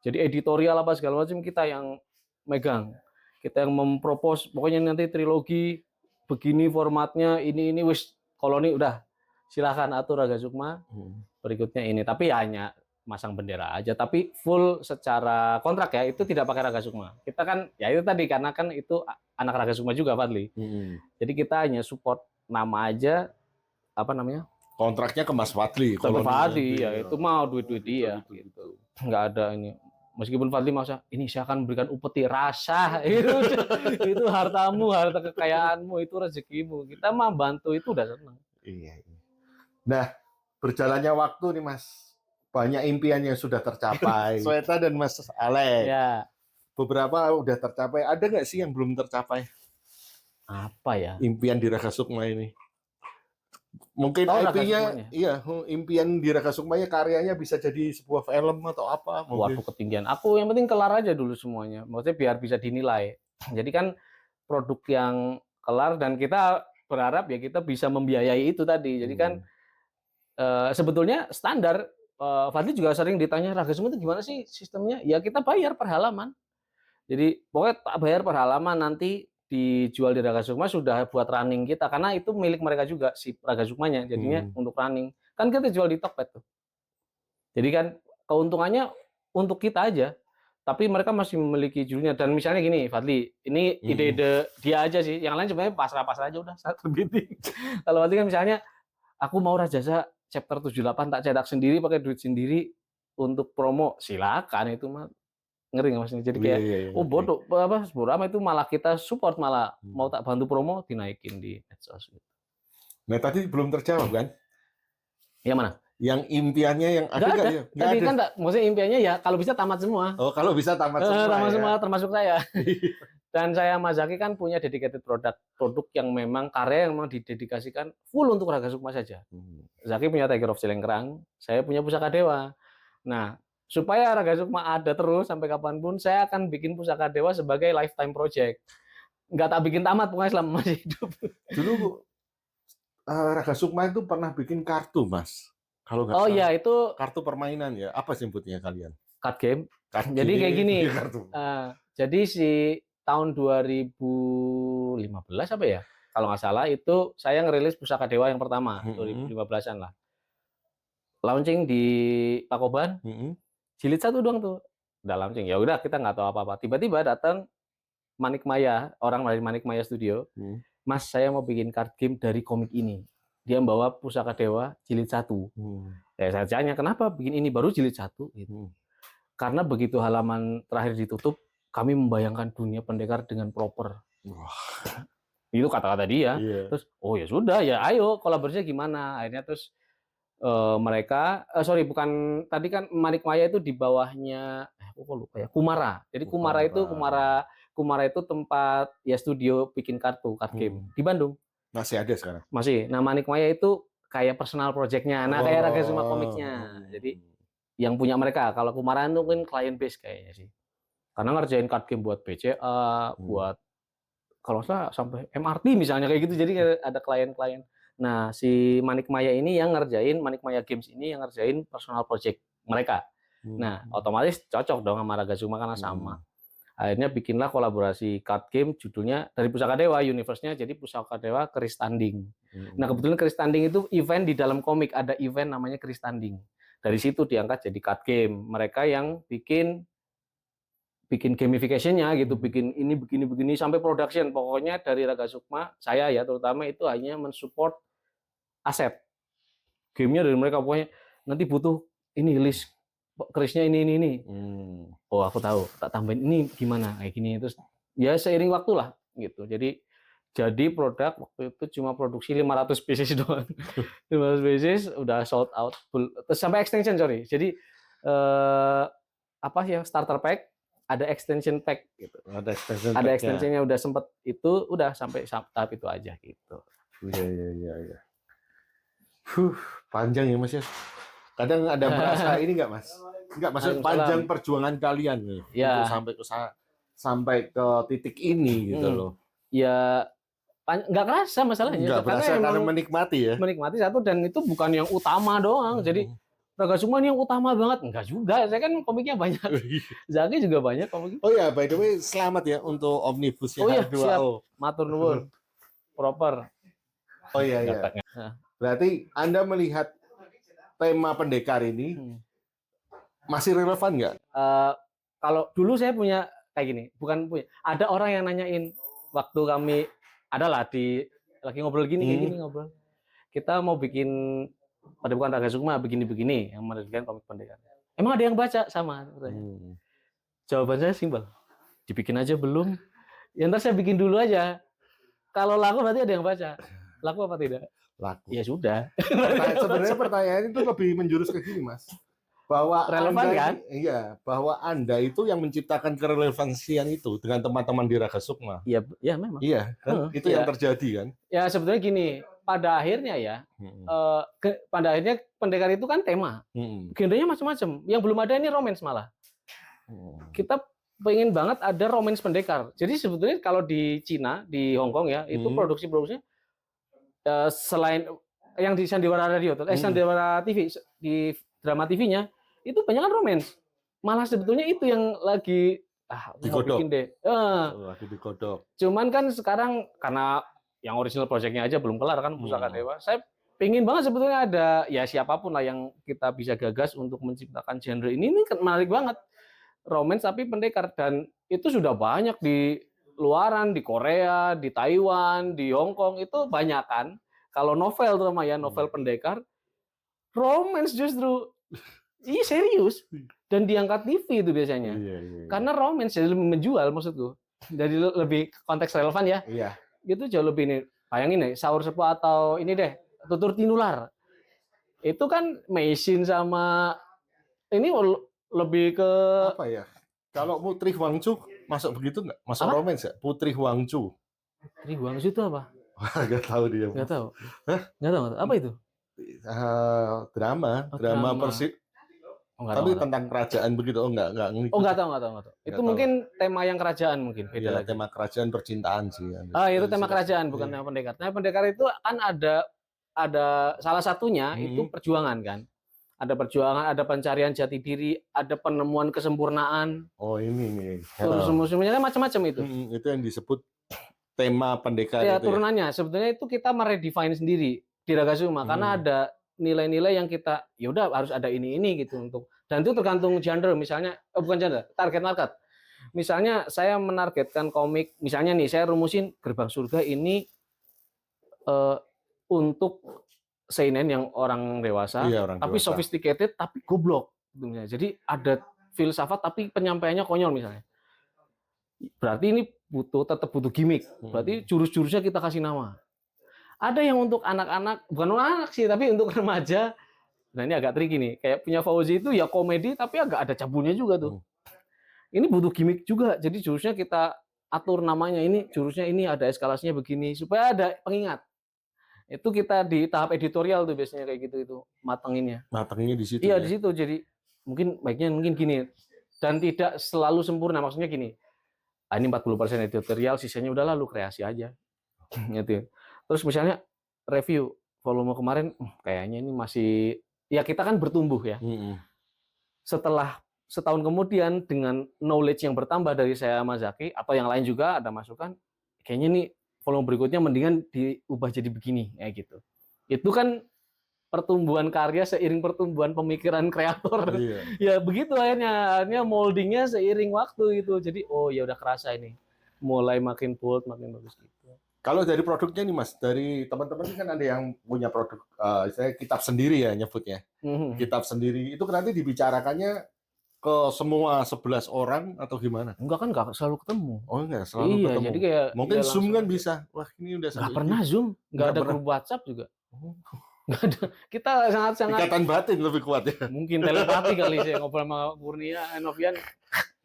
Jadi editorial apa segala macam kita yang megang, kita yang mempropos pokoknya nanti trilogi begini formatnya ini wis Koloni udah silahkan atur Raga Sukma berikutnya ini, tapi hanya masang bendera aja, tapi full secara kontrak ya itu tidak pakai Raga Sukma. Kita kan ya itu tadi karena kan itu anak Raga Sukma juga Fadli. Jadi kita hanya support nama aja, apa namanya, kontraknya ke Mas Fadli. Kalau Fadli ya itu mau duit dia gitu. Nggak ada ini. Meskipun Fadli masa ini saya akan berikan upeti rasa itu hartamu, harta kekayaanmu, itu rezekimu. Kita mah bantu itu udah senang. Iya. Nah, berjalannya waktu nih Mas, banyak impian yang sudah tercapai. Sweta dan Mas Alex. Ya. Beberapa udah tercapai. Ada nggak sih yang belum tercapai? Apa ya? Impian di Raga Sukma ini. Mungkin IP-nya, iya, impian di Raga Sukma karyanya bisa jadi sebuah film atau apa? Waduh ketinggian. Aku yang penting kelar aja dulu semuanya. Maksudnya biar bisa dinilai. Jadi kan produk yang kelar dan kita berharap ya kita bisa membiayai itu tadi. Jadi kan sebetulnya standar. Fadli juga sering ditanya Raga Sukma itu gimana sih sistemnya? Ya kita bayar per halaman. Jadi pokoknya bayar per halaman, nanti dijual di Raga Sukma sudah buat running kita, karena itu milik mereka juga si Raga Sukmanya, jadinya untuk running. Kan kita jual di Tokped tuh. Jadi kan keuntungannya untuk kita aja, tapi mereka masih memiliki judulnya. Dan misalnya gini, Fadli, ini ide-ide dia aja sih, yang lain sebenarnya pasrah-pasrah aja udah saat terbitin. Kalau Fadli kan misalnya, aku mau Rajasa chapter 78 tak cetak sendiri pakai duit sendiri untuk promo, silakan itu mah. Ngeri nggak maksudnya? Jadi kayak bodoh apa itu malah kita support, malah mau tak bantu promo dinaikin di medsos gitu. Nah tadi belum terjawab kan? Yang mana? Yang impiannya yang ada nggak ya? Tadi kan maksudnya impiannya ya kalau bisa tamat semua. Oh kalau bisa tamat semua. Tamat semua termasuk saya. Dan saya Mas Zaki kan punya dedicated produk yang memang karya yang memang didedikasikan full untuk Raga Sukma saja. Zaki punya Tiger of Cilengkrang, saya punya Pusaka Dewa. Nah, supaya Raga Sukma ada terus sampai kapanpun, saya akan bikin Pusaka Dewa sebagai lifetime project. Nggak tak bikin tamat pokoknya selama masih hidup. Dulu Raga Sukma itu pernah bikin kartu, Mas. Kalau nggak salah. Iya, itu kartu permainan ya. Apa sebutnya kalian? Card game. Jadi kayak gini. Jadi si tahun 2015 apa ya? Kalau nggak salah itu saya ngerilis Pusaka Dewa yang pertama, 2015-an lah. Launching di Pakoban. Jilid 1 doang tuh. Udah launching. Ya udah kita nggak tahu apa-apa. Tiba-tiba datang Manik Maya, orang dari Manik Maya Studio. Mas, saya mau bikin card game dari komik ini. Dia membawa Pusaka Dewa jilid 1. Ya, saya tanya, kenapa bikin ini baru jilid 1? Gitu. Karena begitu halaman terakhir ditutup, kami membayangkan dunia pendekar dengan proper. Itu kata-kata dia. Terus, oh ya sudah, ya ayo kolaborasinya gimana? Akhirnya terus mereka, bukan, tadi kan Manik Maya itu di bawahnya, aku kok lupa ya, Kumara. Jadi Kumara itu tempat ya studio bikin card game di Bandung. Masih ada sekarang? Masih. Nah, Manik Maya itu kayak personal project-nya. Nah, kayak Raga Sukma komiknya. Jadi yang punya mereka. Kalau Kumara itu kan client base kayaknya sih. Karena ngerjain card game buat BCA, buat kalau salah sampai MRT misalnya kayak gitu. Jadi ada klien-klien. Nah, si Manik Maya ini yang ngerjain, Manik Maya Games ini yang ngerjain personal project mereka. Nah, otomatis cocok dong sama Raga Sukma karena sama. Akhirnya bikinlah kolaborasi card game, judulnya dari Pusaka Dewa, universe-nya jadi Pusaka Dewa Keris Tanding. Nah, kebetulan Keris Tanding itu event di dalam komik, ada event namanya Keris Tanding. Dari situ diangkat jadi card game. Mereka yang bikin gamification-nya gitu, bikin ini begini sampai production. Pokoknya dari Raga Sukma, saya ya terutama itu hanya mensupport aset. Gamenya dari mereka, pokoknya nanti butuh ini list kerisnya ini. oh aku tahu, tak tambahin ini gimana kayak gini, terus ya seiring waktu lah gitu. Jadi produk waktu itu cuma produksi 500 pieces doang. 500 pieces udah sold out full. Terus sampai extension, sorry. Jadi apa yang starter pack, ada extension pack gitu. Ada extension Ada pack-nya. extensionnya udah sempet itu, udah sampai tahap itu aja gitu. Iya. Panjang ya Mas ya. Kadang ada merasa ini nggak Mas? Nggak, maksud panjang perjuangan kalian nih ya. untuk sampai ke titik ini gitu loh. Ya nggak kerasa masalahnya. Nggak kerasa karena menikmati ya. Menikmati satu, dan itu bukan yang utama doang. Jadi Ragazukma ini yang utama banget, enggak juga. Saya kan komiknya banyak. Zaki juga banyak komik. Oh ya, by the way, selamat ya untuk omnibusnya H2O. Siap. Matur nuwun. Proper. Oh iya. Berarti Anda melihat tema pendekar ini masih relevan nggak? Kalau dulu saya punya kayak gini, bukan punya. Ada orang yang nanyain waktu kami adalah lagi ngobrol gini, kayak gini ngobrol. Kita mau bikin Padepokan Ragazukma begini-begini yang menerbitkan komik pendekar. Emang ada yang baca sama? Jawaban saya simpel. Dibikin aja belum. Ya ntar saya bikin dulu aja. Kalau laku berarti ada yang baca. Laku apa tidak? Laku. Ya sudah. Sebenarnya pertanyaan itu lebih menjurus ke gini, Mas. Bahwa relevan Anda, kan? Iya, bahwa Anda itu yang menciptakan kerelevansian itu dengan teman-teman di Ragazukma. Iya, ya memang. Iya, kan? Itu yang terjadi kan? Ya sebetulnya gini, pada akhirnya ya, pada akhirnya pendekar itu kan tema. Genrenya macam-macam. Yang belum ada ini romance malah. Kita pengen banget ada romance pendekar. Jadi sebetulnya kalau di Cina, di Hong Kong ya, itu produksi-produksinya selain yang di Sandiwara Radio, Sandiwara TV, di drama TV-nya, itu banyak kan romance. Malah sebetulnya itu yang lagi digodok. Bikin deh. Lagi digodok. Cuman kan sekarang karena yang original project-nya aja belum kelar kan, Pusaka Dewa. Saya pengen banget sebetulnya ada ya siapapun lah yang kita bisa gagas untuk menciptakan genre ini kan menarik banget. Romance tapi pendekar, dan itu sudah banyak di luaran, di Korea, di Taiwan, di Hong Kong itu banyak kan. Kalau novel terutama ya, novel pendekar, romance justru. Iya serius. Dan diangkat TV itu biasanya. Iya. Karena romance jadi lebih menjual maksudku. Jadi lebih konteks relevan ya. Iya. Itu jauh lebih nih. Bayangin nih, Saur Sepuh atau ini deh, Tutur Tinular. Itu kan Meisin sama ini lebih ke apa ya? Kalau Putri Huangcu masuk begitu nggak? Masuk romance ya? Putri Huangcu. Putri Huangcu itu apa? Nggak tahu dia. Nggak tahu. Hah? Nggak tahu. Apa itu? Drama Persib. Tapi tentang kerajaan begitu. Enggak. Nggak tahu. Itu mungkin tema yang kerajaan mungkin. Beda lagi. Tema kerajaan percintaan sih. Itu tema kerajaan, bukan tema pendekar. Tema pendekar itu kan ada salah satunya itu perjuangan kan. Ada perjuangan, ada pencarian jati diri, ada penemuan kesempurnaan. Oh ini nih. Terus semuanya macam-macam itu. Itu yang disebut tema pendekar. Ya turunannya. Sebetulnya itu kita meredefine sendiri di Ragazukma karena ada nilai-nilai yang kita ya udah harus ada ini gitu untuk, dan itu tergantung genre. Misalnya bukan genre, target market. Misalnya saya menargetkan komik, misalnya nih saya rumusin Gerbang Surga ini untuk seinen yang orang dewasa, tapi sophisticated, tapi goblok. Jadi ada filsafat, tapi penyampaiannya konyol misalnya. Berarti ini tetap butuh gimmick. Berarti jurus-jurusnya kita kasih nama. Ada yang untuk anak-anak, bukan anak sih, tapi untuk remaja. Nah ini agak tricky nih. Kayak punya Fauzi itu ya komedi, tapi agak ada cabulnya juga tuh. Ini butuh gimmick juga. Jadi jurusnya kita atur namanya. Ini jurusnya ini ada eskalasinya begini, supaya ada pengingat. Itu kita di tahap editorial tuh biasanya kayak gitu itu matenginnya. Matenginnya di situ. Iya, di situ. Jadi baiknya mungkin gini. Dan tidak selalu sempurna, maksudnya gini. Ini 40% editorial, sisanya udah lalu kreasi aja. Gitu. Terus misalnya review volume kemarin kayaknya ini masih, ya kita kan bertumbuh ya. Setelah setahun kemudian dengan knowledge yang bertambah dari saya sama Zaki atau yang lain juga ada masukan, kayaknya nih volume berikutnya mendingan diubah jadi begini kayak gitu. Itu kan pertumbuhan karya seiring pertumbuhan pemikiran kreator. Ya begitu akhirnya moldingnya seiring waktu gitu. Jadi ya udah kerasa ini mulai makin bold, makin bagus gitu. Kalau dari produknya nih Mas, dari teman-teman kan ada yang punya produk saya kitab sendiri ya nyebutnya. Kitab sendiri itu nanti dibicarakannya ke semua 11 orang atau gimana? Enggak kan nggak selalu ketemu. Oh enggak selalu Iya, ketemu. jadi kayak Mungkin ya Zoom langsung kan aja. bisa. Wah ini udah Nggak sampai pernah Zoom, nggak Nggak ada pernah. grup WhatsApp juga. Oh, Nggak ada. Kita sangat-sangat ikatan batin lebih kuat ya. mungkin telepati kali saya ngobrol sama Kurnia, Novian,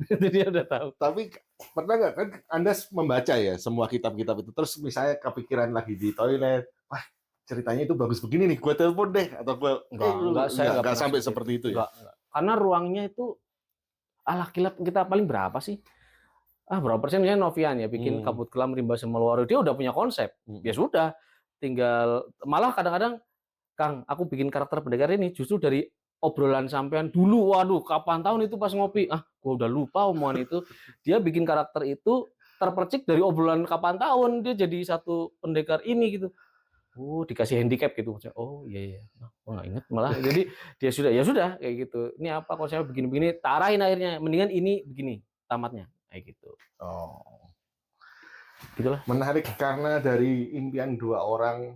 itu dia udah tahu. Tapi pernah nggak kan Anda membaca ya semua kitab-kitab itu, terus misalnya kepikiran lagi di toilet, wah ceritanya itu bagus begini nih, gue telepon deh, atau gue Enggak, saya nggak pernah sampai seperti itu ya. Enggak. Karena ruangnya itu laki-laki kita paling berapa sih? Berapa persen misalnya Novian ya bikin Kabut Kelam Rimba Semeluwaru, dia udah punya konsep. Ya sudah, tinggal malah kadang-kadang Kang, aku bikin karakter pendekar ini justru dari obrolan sampean dulu. Waduh, kapan tahun itu pas ngopi? Gua udah lupa omongan itu. Dia bikin karakter itu terpercik dari obrolan kapan tahun. Dia jadi satu pendekar ini gitu. Oh, dikasih handicap gitu. Oh iya. Oh, nggak inget malah. Jadi dia ya sudah kayak gitu. Ini apa kalau saya begini-begini, tarahin akhirnya. Mendingan ini begini tamatnya kayak gitu. Oh, Gitulah. menarik karena dari impian dua orang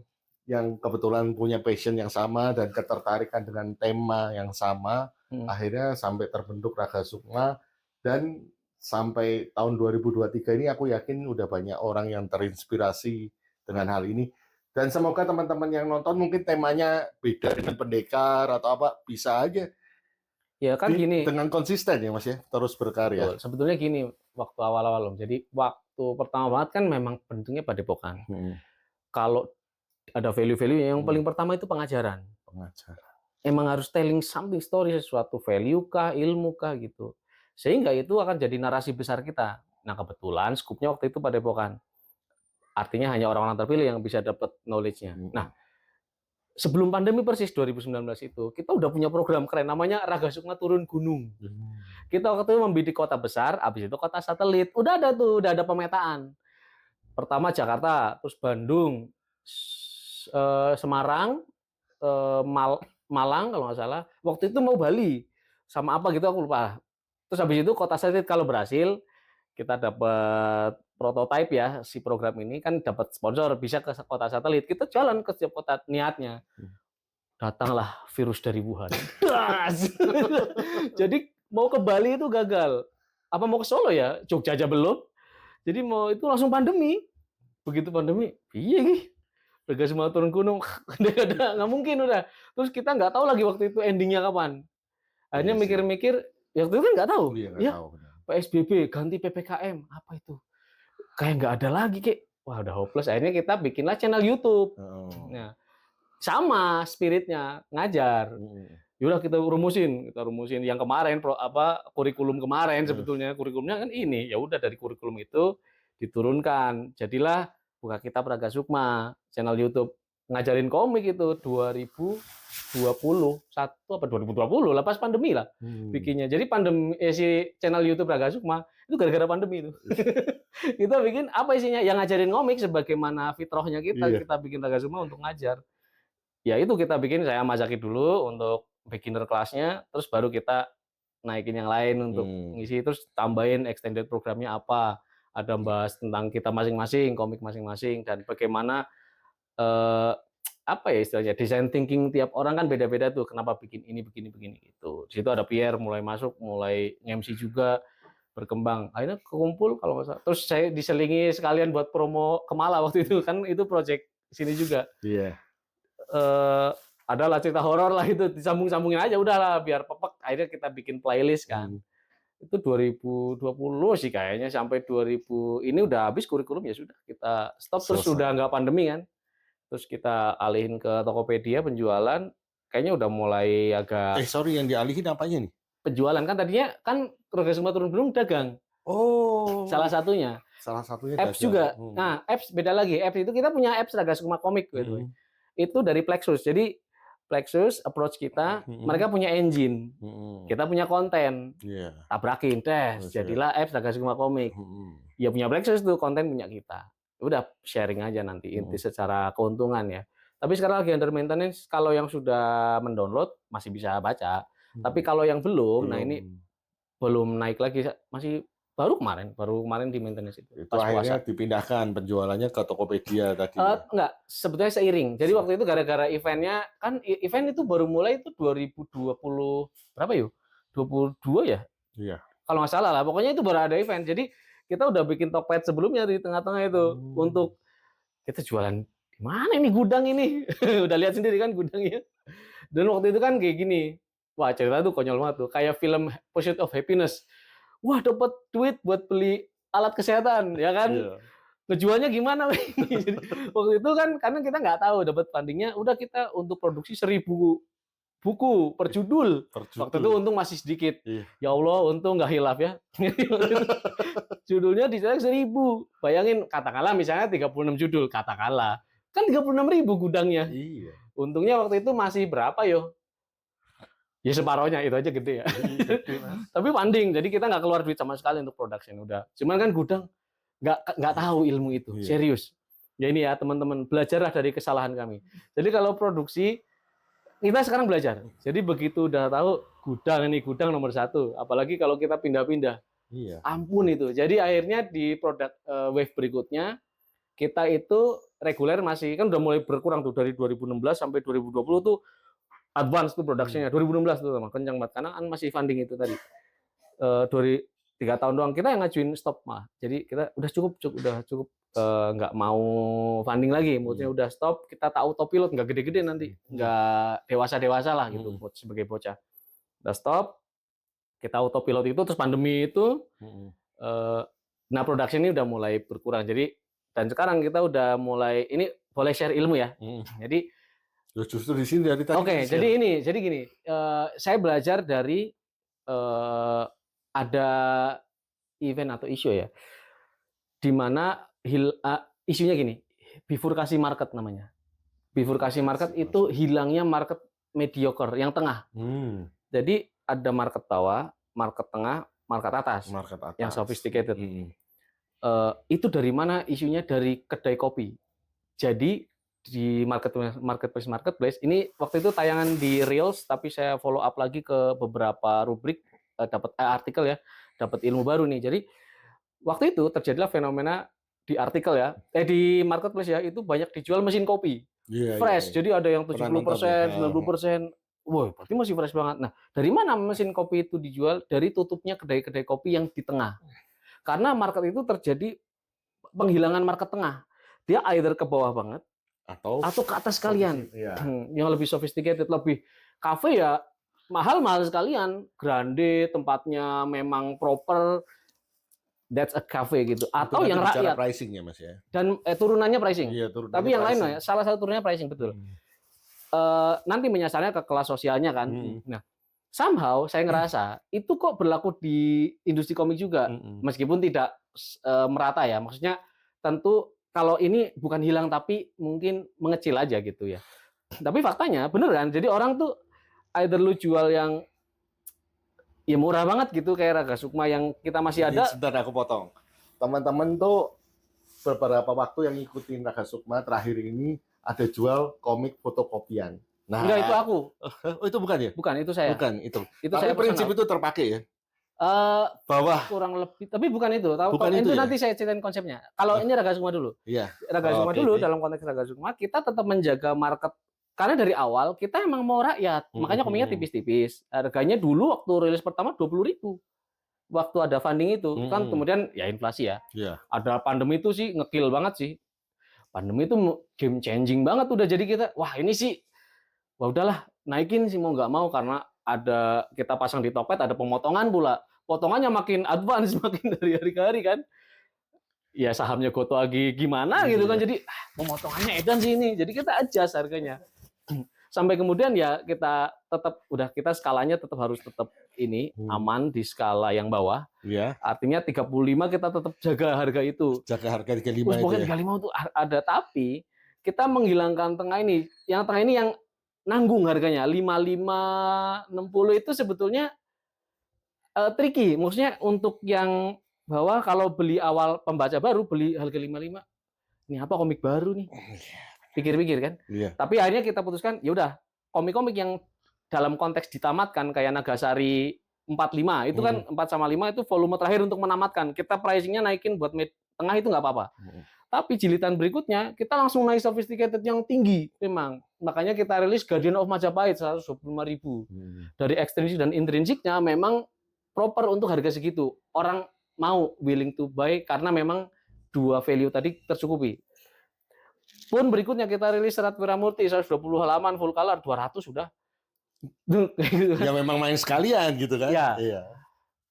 yang kebetulan punya passion yang sama dan ketertarikan dengan tema yang sama, akhirnya sampai terbentuk Raga Sukma, dan sampai tahun 2023 ini aku yakin udah banyak orang yang terinspirasi dengan hal ini. Dan semoga teman-teman yang nonton mungkin temanya beda dengan pendekar atau apa, bisa aja. Ya kan gini. Dengan konsisten ya Mas ya, terus berkarya. Betul. Sebetulnya gini, waktu awal-awal Om. Jadi waktu pertama banget kan memang bentuknya padepokan. Kalau ada value-value yang paling pertama itu pengajaran. Emang harus telling something story, sesuatu value kah, ilmu kah gitu. Sehingga itu akan jadi narasi besar kita. Nah kebetulan skupnya waktu itu padepokan. Artinya hanya orang-orang terpilih yang bisa dapat knowledge-nya. Nah, sebelum pandemi persis 2019 itu, kita udah punya program keren namanya Raga Sukma Turun Gunung. Kita waktu itu membidik kota besar, habis itu kota satelit. Udah ada pemetaan. Pertama Jakarta, terus Bandung, Semarang, Malang kalau nggak salah. Waktu itu mau Bali, sama apa gitu aku lupa. Terus habis itu kota satelit kalau berhasil, kita dapat prototipe ya, si program ini kan dapat sponsor, bisa ke kota satelit. Kita jalan ke setiap kota niatnya. Datanglah virus dari Wuhan. Jadi mau ke Bali itu gagal. Apa mau ke Solo ya? Jogja aja belum. Jadi mau itu langsung pandemi. Begitu pandemi, iya gih. Raga Sukma Turun Gunung, nggak mungkin udah. Terus kita nggak tahu lagi waktu itu endingnya kapan. Akhirnya mikir-mikir, ya waktu itu kan nggak tahu. Ya, PSBB ganti PPKM, apa itu? Kayak nggak ada lagi, Kek. Wah, udah hopeless. Akhirnya kita bikinlah channel YouTube. Nah, sama spiritnya, ngajar. Yaudah kita rumusin yang kemarin kurikulum kemarin sebetulnya kurikulumnya kan ini. Ya udah dari kurikulum itu diturunkan. Jadilah Buka Kitab Raga Sukma, channel YouTube ngajarin komik itu 2021 apa 2020 lah pas pandemi lah bikinnya. Jadi si channel YouTube Raga Sukma itu gara-gara pandemi itu. Kita bikin apa isinya? Yang ngajarin komik sebagaimana fitrahnya kita bikin Raga Sukma untuk ngajar. Ya itu kita bikin, saya Mazaki dulu untuk beginner kelasnya, terus baru kita naikin yang lain untuk ngisi, terus tambahin extended programnya apa. Ada bahas tentang kita masing-masing, komik masing-masing, dan bagaimana apa ya istilahnya, design thinking tiap orang kan beda-beda tuh, kenapa bikin ini begini gitu. Di situ ada Pierre mulai masuk, mulai MC juga berkembang. Akhirnya kekumpul kalau nggak salah. Terus saya diselingi sekalian buat promo Kemala waktu itu kan itu project sini juga. Iya. Adalah cerita horor lah itu disambung-sambungin aja udahlah biar pepek. Akhirnya kita bikin playlist kan. Itu 2020 sih kayaknya sampai 2000 ini udah habis kurikulum ya sudah kita stop. Terus sudah nggak pandemi kan, terus kita alihin ke Tokopedia penjualan, kayaknya udah mulai agak sorry yang dialihin apanya nih? Penjualan kan tadinya kan Raga Sukma Turun Gunung dagang. Salah satunya apps dagang. Juga. Nah apps beda lagi, apps itu kita punya apps Raga Sukma Komik gitu. Itu dari Plexus. Jadi Plexus approach kita, mereka punya engine, kita punya konten, tabrakin tes, jadilah apps Raga Sukma Komik. Ya punya Plexus tuh, konten punya kita. Udah sharing aja nanti inti secara keuntungan ya. Tapi sekarang lagi under maintenance, kalau yang sudah mendownload masih bisa baca. Tapi kalau yang belum, nah ini belum naik lagi, masih baru kemarin di maintenance itu. Itu akhirnya dipindahkan penjualannya ke Tokopedia tadi. Enggak, sebetulnya seiring. Jadi waktu itu gara-gara eventnya, kan event itu baru mulai itu 2020 berapa yuk? 2022 ya. Iya. Kalau nggak salah lah, pokoknya itu baru ada event. Jadi kita udah bikin Tokped sebelumnya di tengah-tengah itu untuk kita jualan di mana ini gudang ini. Udah lihat sendiri kan gudangnya. Dan waktu itu kan kayak gini. Wah, cerita tuh konyol banget tuh. Kayak film Pursuit of Happiness. Wah, dapat duit buat beli alat kesehatan, ya kan? Iya. Ngejualnya gimana? Jadi, waktu itu kan karena kita nggak tahu dapat fundingnya, udah kita untuk produksi 1000 buku per judul. Waktu itu untung masih sedikit. Iya. Ya Allah, untung nggak hilaf ya. Judulnya dicetak 1000. Bayangin, katakanlah misalnya 36 judul, katakanlah. Kan 36.000 gudangnya. Iya. Untungnya waktu itu masih berapa yo? Ya separohnya, itu aja gede ya. Tapi funding, jadi kita nggak keluar duit sama sekali untuk production udah. Cuman kan gudang nggak tahu ilmu itu, serius. Ya ini ya teman-teman, belajarlah dari kesalahan kami. Jadi kalau produksi kita sekarang belajar. Jadi begitu udah tahu gudang ini gudang nomor 1, apalagi kalau kita pindah-pindah. Iya. Ampun itu. Jadi akhirnya di produk wave berikutnya kita itu reguler masih kan udah mulai berkurang tuh dari 2016 sampai 2020 tuh advance tuh produksinya. 2016 tuh sama kencang banget karena kan masih funding itu tadi. 3 tahun doang kita yang ngajuin stop mah. Jadi kita udah cukup nggak mau funding lagi, maksudnya udah stop, kita tak autopilot, nggak gede-gede nanti, nggak dewasa-dewasa lah gitu sebagai bocah. Udah stop, kita autopilot itu, terus pandemi itu, nah production ini udah mulai berkurang. Jadi dan sekarang kita udah mulai, ini boleh share ilmu ya. Jadi justru di sini dari tadi. Oke, jadi gini, saya belajar dari ada event atau isu ya, di mana isunya gini, bifurkasi market namanya. Bifurkasi market itu hilangnya market mediocre yang tengah. Jadi ada market bawah, market tengah, market atas. Yang sophisticated. Itu dari mana isunya? Dari kedai kopi. Jadi di marketplace ini waktu itu tayangan di Reels, tapi saya follow up lagi ke beberapa rubrik, dapat artikel ya, dapat ilmu baru nih. Jadi waktu itu terjadilah fenomena di artikel ya, di marketplace ya, itu banyak dijual mesin kopi fresh. Jadi ada yang 70%, 90%. Wah, berarti masih fresh banget. Nah, dari mana mesin kopi itu dijual? Dari tutupnya kedai-kedai kopi yang di tengah. Karena market itu terjadi penghilangan market tengah. Dia either ke bawah banget atau ke atas sekalian. Yang lebih sophisticated, lebih cafe ya mahal-mahal sekalian. Grande, tempatnya memang proper. That's a cafe gitu. Atau yang rakyat. Pricing ya Mas ya. Dan turunannya pricing. Iya, turunannya tapi yang pricing. lain ya, salah satu turunnya pricing betul. Nanti menyasarnya ke kelas sosialnya kan. Nah, somehow saya ngerasa itu kok berlaku di industri komik juga. Meskipun tidak merata ya. Maksudnya tentu kalau ini bukan hilang tapi mungkin mengecil aja gitu ya. Tapi faktanya bener kan. Jadi orang tuh either lu jual yang ya murah banget gitu kayak Raga Sukma yang kita masih ada. Sebentar aku potong. Teman-teman tuh beberapa waktu yang ngikutin Raga Sukma terakhir ini ada jual komik fotokopian. Nah, enggak, itu aku. Oh, itu bukan ya? Bukan, itu saya. Bukan itu. Itu tapi saya prinsip itu terpakai ya? Bawah. Kurang lebih, tapi bukan itu. Bukan itu ya? Nanti saya ceritain konsepnya. Kalau ini Raga Sukma dulu. Iya. Raga Sukma dulu, dalam konteks Raga Sukma, kita tetap menjaga market. Karena dari awal kita emang mau rakyat, makanya komiknya tipis-tipis. Harganya dulu waktu rilis pertama 20.000. Waktu ada funding itu, kan kemudian ya inflasi ya. Ada pandemi itu sih ngekill banget sih. Pandemi itu game changing banget udah, jadi kita, wah ini sih, wah udahlah naikin sih mau nggak mau karena ada kita pasang di Tokped ada pemotongan pula. Potongannya makin advance, makin dari hari ke hari kan. Ya sahamnya Goto lagi gimana gitu kan, jadi pemotongannya edan sih ini. Jadi kita adjust harganya. Sampai kemudian ya kita tetap kita skalanya tetap harus tetap ini aman di skala yang bawah. Artinya 35 kita tetap jaga harga itu. Jaga harga 35 itu. Pokoknya 35 itu ada, tapi kita menghilangkan tengah ini. Yang tengah ini yang nanggung harganya 55 60 itu sebetulnya tricky. Maksudnya untuk yang bawah kalau beli awal pembaca baru beli harga 55. Ini apa komik baru nih? Pikir-pikir kan. Tapi akhirnya kita putuskan ya udah komik-komik yang dalam konteks ditamatkan kayak Nagasari 45 itu kan 4 sama 5 itu volume terakhir untuk menamatkan. Kita pricingnya naikin buat tengah itu nggak apa-apa. Tapi jilitan berikutnya kita langsung naik sophisticated yang tinggi memang. Makanya kita rilis Guardian of Majapahit 125.000. Dari ekstrinsik dan intrinsiknya memang proper untuk harga segitu. Orang mau willing to buy karena memang dua value tadi tercukupi. Pun berikutnya kita rilis Serat Wiramurti 120 halaman full color 200 sudah. Ya memang main sekalian gitu kan. Ya. Iya.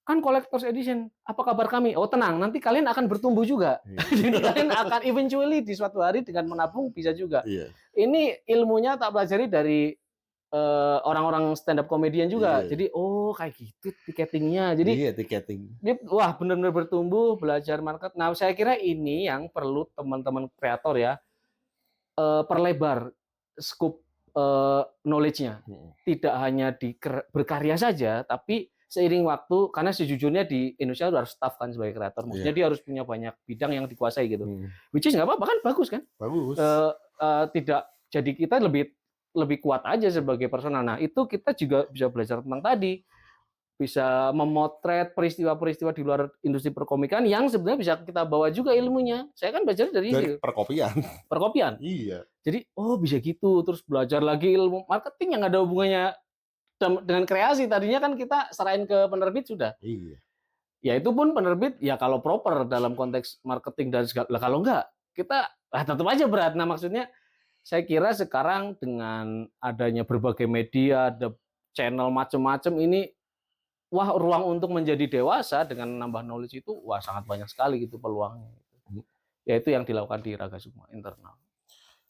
Kan collector's edition. Apa kabar kami? Oh tenang, nanti kalian akan bertumbuh juga. Jadi kalian akan eventually di suatu hari dengan menabung bisa juga. Iya. Ini ilmunya tak pelajari dari orang-orang stand up comedian juga. Iya. Jadi oh kayak gitu tiketingnya. Jadi iya, tiketing. Wah benar-benar bertumbuh, belajar market. Nah saya kira ini yang perlu teman-teman kreator ya perlebar scope knowledge-nya. Tidak hanya berkarya saja, tapi seiring waktu, karena sejujurnya di Indonesia harus staff kan sebagai kreator, maksudnya dia harus punya banyak bidang yang dikuasai gitu. Which is nggak apa-apa kan, bagus kan? Bagus. Tidak, jadi kita lebih kuat aja sebagai personal. Nah itu kita juga bisa belajar tentang tadi, bisa memotret peristiwa-peristiwa di luar industri perkomikan yang sebenarnya bisa kita bawa juga ilmunya. Saya kan belajar dari perkopian. Iya. Jadi oh bisa gitu, terus belajar lagi ilmu marketing yang ada hubungannya dengan kreasi. Tadinya kan kita serahin ke penerbit sudah. Iya. Ya itu pun penerbit ya kalau proper dalam konteks marketing dan segala. Kalau enggak, kita tetap aja berat. Nah maksudnya saya kira sekarang dengan adanya berbagai media, ada channel macam-macam ini, wah ruang untuk menjadi dewasa dengan nambah knowledge itu wah sangat banyak sekali gitu peluangnya. Ya itu yang dilakukan di Raga Sukma internal.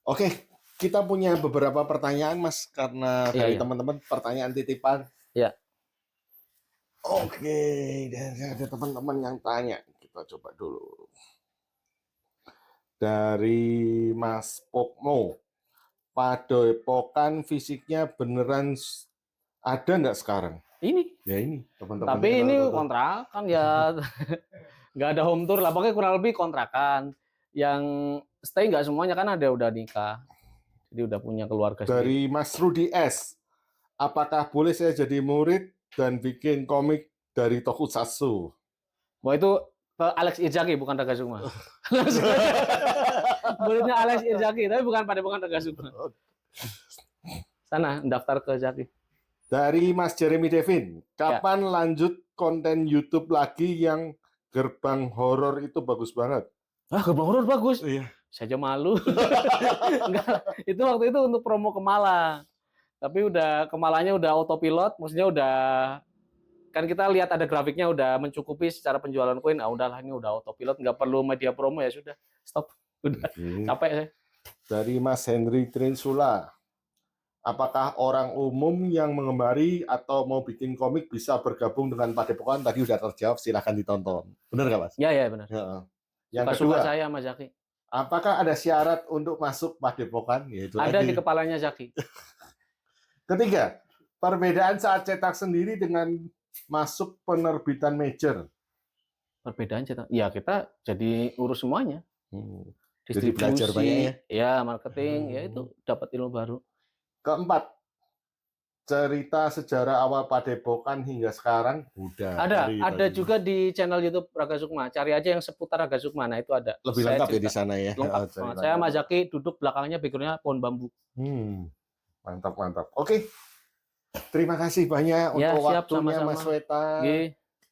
Oke. Kita punya beberapa pertanyaan, Mas, karena dari teman-teman pertanyaan titipan. Iya. Oke, dan ada teman-teman yang tanya. Kita coba dulu. Dari Mas Pokmo. Padepokan fisiknya beneran ada nggak sekarang? Ini. Ya ini, teman-teman. Tapi ini kontrakan ya. Nggak ada home tour lah, pokoknya kurang lebih kontrakan. Yang stay nggak semuanya kan ada udah nikah. Jadi udah punya keluarga sendiri. Dari Mas Rudi S. Apakah boleh saya jadi murid dan bikin komik dari Tokusatsu? Wah itu Alex Irzaki bukan Raga Sukma. Muridnya Alex Irzaki, tapi bukan Raga Sukma. Sana daftar ke Zaki. Dari Mas Jeremy Devin. Kapan lanjut konten YouTube lagi yang gerbang horor itu bagus banget? Gerbang horor bagus. Iya. Saya aja malu. Enggak, itu waktu itu untuk promo ke Malang. Tapi udah Kemalanya udah autopilot, maksudnya udah kan kita lihat ada grafiknya udah mencukupi secara penjualan koin. Udahlah ini udah autopilot, nggak perlu media promo ya sudah. Stop. Udah capek saya. Dari Mas Henry Trinsula. Apakah orang umum yang mengembari atau mau bikin komik bisa bergabung dengan Padepokan? Tadi udah terjawab, silahkan ditonton. Benar nggak, Mas? Ya benar. Ya. Yang kedua, kedua, saya Mas Zaki. Apakah ada syarat untuk masuk Padepokan? Yaitu ada lagi. Di kepalanya Zaki. Ketiga, perbedaan saat cetak sendiri dengan masuk penerbitan major. Perbedaan cetak? Ya kita jadi urus semuanya. Jadi belajar banyak ya? Ya marketing, ya itu dapat ilmu baru. Keempat, cerita sejarah awal Padepokan hingga sekarang udah. Ada juga di channel YouTube Raga Sukma. Cari aja yang seputar Raga Sukma. Nah itu ada. Lebih lengkap ya di sana ya. Lengkap. Saya Mas Zaki duduk belakangnya backgroundnya pohon bambu. Mantap. Oke. Terima kasih banyak untuk waktunya sama-sama. Mas Weta.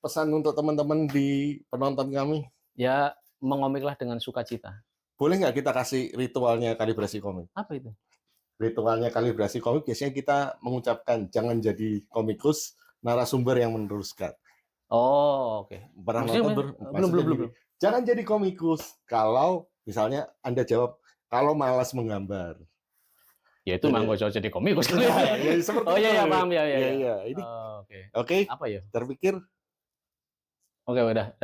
Pesan untuk teman-teman di penonton kami. Ya mengomiklah dengan sukacita. Boleh nggak kita kasih ritualnya kalibrasi komik? Apa itu? Ritualnya kalibrasi komik biasanya kita mengucapkan jangan jadi komikus, narasumber yang meneruskan. Oh, oke. Pernah nonton belum. Jangan jadi komikus kalau misalnya Anda jawab kalau malas menggambar. Ya itu memang gak jadi komikus. Ya, oh iya paham ya. Ini. Oke. Apa ya? Terpikir. Oke, udah.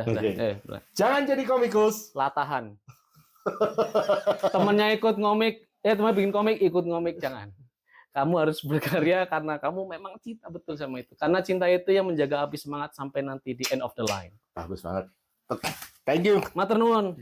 Jangan jadi komikus. Latahan. Temennya ikut ngomik. Teman bikin komik, ikut ngomik, jangan. Kamu harus berkarya karena kamu memang cinta betul sama itu. Karena cinta itu yang menjaga api semangat sampai nanti di end of the line. Bagus banget. Thank you. Matur nuwun.